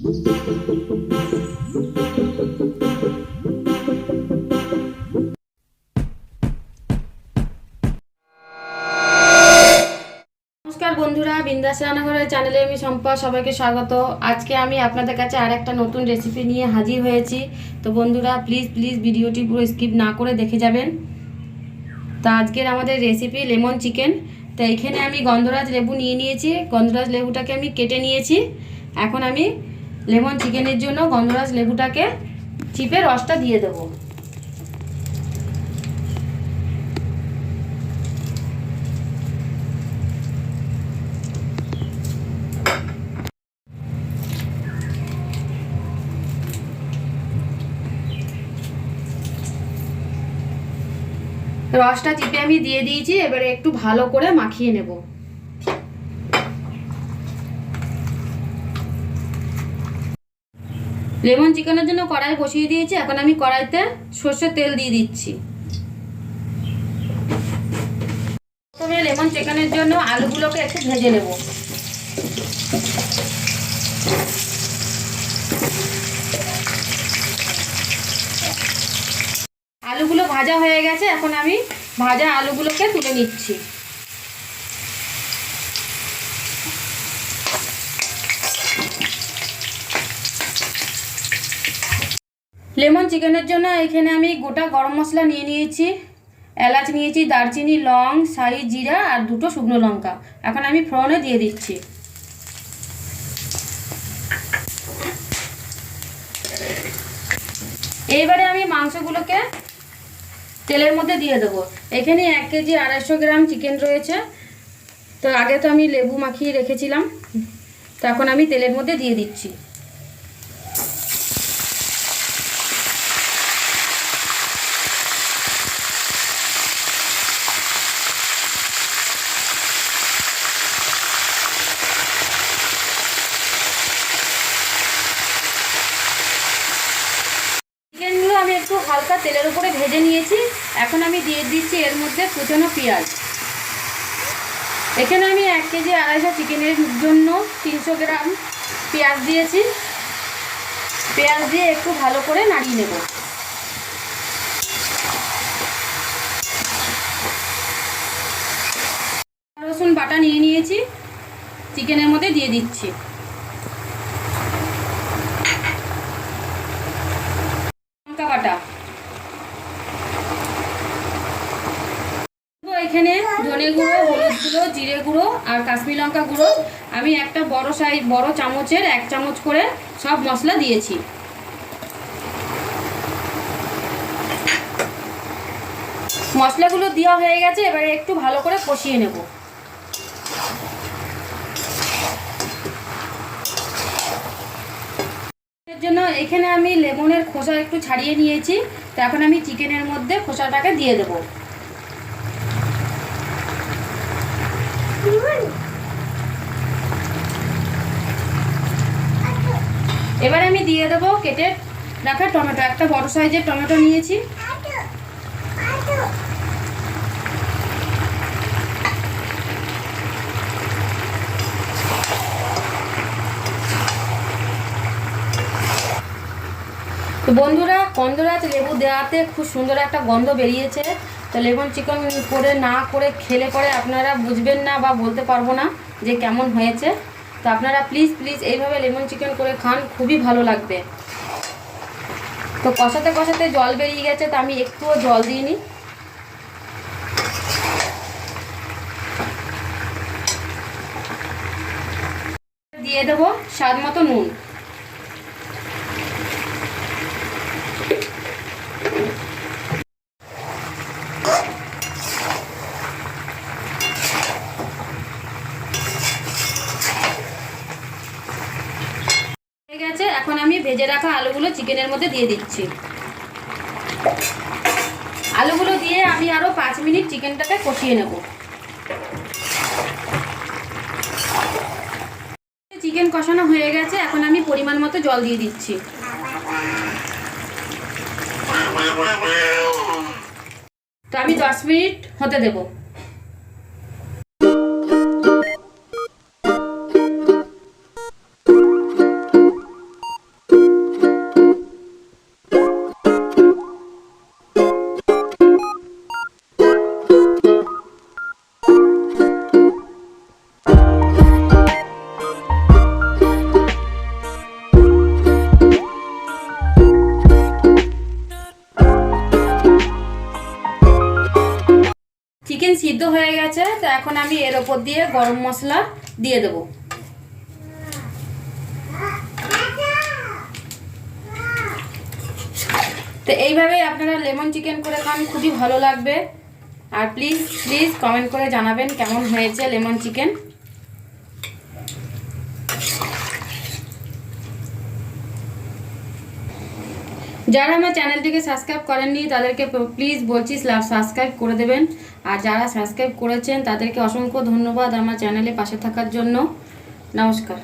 নমস্কার বন্ধুরা, বিন্দাস রান্নাঘরের চ্যানেলে আমি সম্পা, সবাইকে স্বাগত। আজকে আমি আপনাদের কাছে আর একটা নতুন রেসিপি নিয়ে হাজির হয়েছি। তো বন্ধুরা প্লিজ ভিডিওটি পুরো স্কিপ না করে দেখে যাবেন। তো আজকের আমাদের রেসিপি লেমন চিকেন। তো এখানে আমি গন্ধরাজ লেবু নিয়ে নিয়েছি, গন্ধরাজ লেবুটাকে আমি কেটে নিয়েছি। এখন আমি লেমন চিকেনের জন্য গন্ধরাজ লেবুটাকে চিপে রসটা দিয়ে দেবো। রসটা চিপে আমি দিয়ে দিয়েছি, এবারে একটু ভালো করে মাখিয়ে নেব। লেমন চিকেনের জন্য কড়াই বসিয়ে দিয়েছি। এখন আমি কড়াইতে সর্ষের তেল দিয়ে দিচ্ছি। প্রথমে লেমন চিকেনের জন্য আলুগুলোকে একটু ভেজে নেব। আলুগুলো ভাজা হয়ে গেছে, এখন আমি ভাজা আলুগুলোকে তুলে নিচ্ছি। লেমন চিকেনের জন্য এখানে আমি গোটা গরম মশলা নিয়ে নিয়েছি, এলাচ নিয়েছি, দারচিনি, লং, শাহি জিরা আর দুটো শুকনো লঙ্কা। এখন আমি ফোড়নে দিয়ে দিচ্ছি। এইবারে আমি মাংসগুলোকে তেলের মধ্যে দিয়ে দেবো। এখানে 1 কেজি 250 গ্রাম চিকেন রয়েছে। তো আগে তো আমি লেবু মাখিয়ে রেখেছিলাম, তো এখন আমি তেলের মধ্যে দিয়ে দিচ্ছি। চিকেনগুলো আমি একটু হালকা তেলের উপরে ভেজে নিয়েছি। এখন আমি দিয়ে দিচ্ছি এর মধ্যে কুচানো পেঁয়াজ। এখানে আমি 1 কেজি 250 চিকেনের জন্য 300 গ্রাম পেঁয়াজ দিয়েছি। পেঁয়াজ দিয়ে একটু ভালো করে নাড়িয়ে নেব। রসুন বাটা নিয়ে নিয়েছি, চিকেনের মধ্যে দিয়ে দিচ্ছি। লঙ্কা বাটা, এখানে ধনে গুঁড়ো, হলুদ গুঁড়ো, জিরে গুঁড়ো আর কাশ্মীরি লঙ্কা গুঁড়ো। আমি একটা বড় চামচের 1 চামচ করে সব মশলা দিয়েছি। মশলাগুলো দেওয়া হয়ে গেছে, এবারে একটু ভালো করে কষিয়ে নেব। এর জন্য এখানে আমি লেমনের খোসা একটু ছাড়িয়ে নিয়েছি। তো এখন আমি চিকেনের মধ্যে খোসাটাকে দিয়ে দেবো। এবার আমি দিয়ে দেবো কেটে রাখা টমেটো। একটা বড় সাইজের টমেটো নিয়েছি। তো বন্ধুরা, গন্ধরাজ লেবু দেওয়াতে খুব সুন্দর একটা গন্ধ বেরিয়েছে। তো লেমন চিকেন না করে খেলে পরে আপনারা বুঝবেন না বা বলতে পারবো না যে কেমন হয়েছে। তো আপনারা প্লিজ এইভাবে লেমন চিকেন করে খান, খুবই ভালো লাগবে। তো কষাতে জল বেরিয়ে গেছে, তো আমি একটুও জল দিইনি। দিয়ে দেবো স্বাদ মতো নুন। গেছে, এখন আমি ভেজে রাখা আলুগুলো চিকেনের মধ্যে দিয়ে দিচ্ছি। আলুগুলো দিয়ে আমি আরো 5 মিনিট চিকেনটাকে কষিয়ে নেব। চিকেন কষানো হয়ে গেছে, এখন আমি পরিমাণ মতো জল দিয়ে দিচ্ছি। তো আমি 10 মিনিট হতে দেব। সিদ্ধ হয়ে গেছে। তো এখন আমি এর ওপর দিয়ে গরম মশলা দিয়ে দেবো। তো এইভাবেই আপনারা লেমন চিকেন করে খান, খুবই ভালো লাগবে। আর প্লিজ প্লিজ কমেন্ট করে জানাবেন কেমন হয়েছে লেমন চিকেন। যারা আমার চ্যানেলটিকে সাবস্ক্রাইব করেননি তাদেরকে প্লিজ বলছি সাবস্ক্রাইব করে দেবেন। আর যারা সাবস্ক্রাইব করেছেন তাদেরকে অসংখ্য ধন্যবাদ আমার চ্যানেলে পাশে থাকার জন্য। নমস্কার।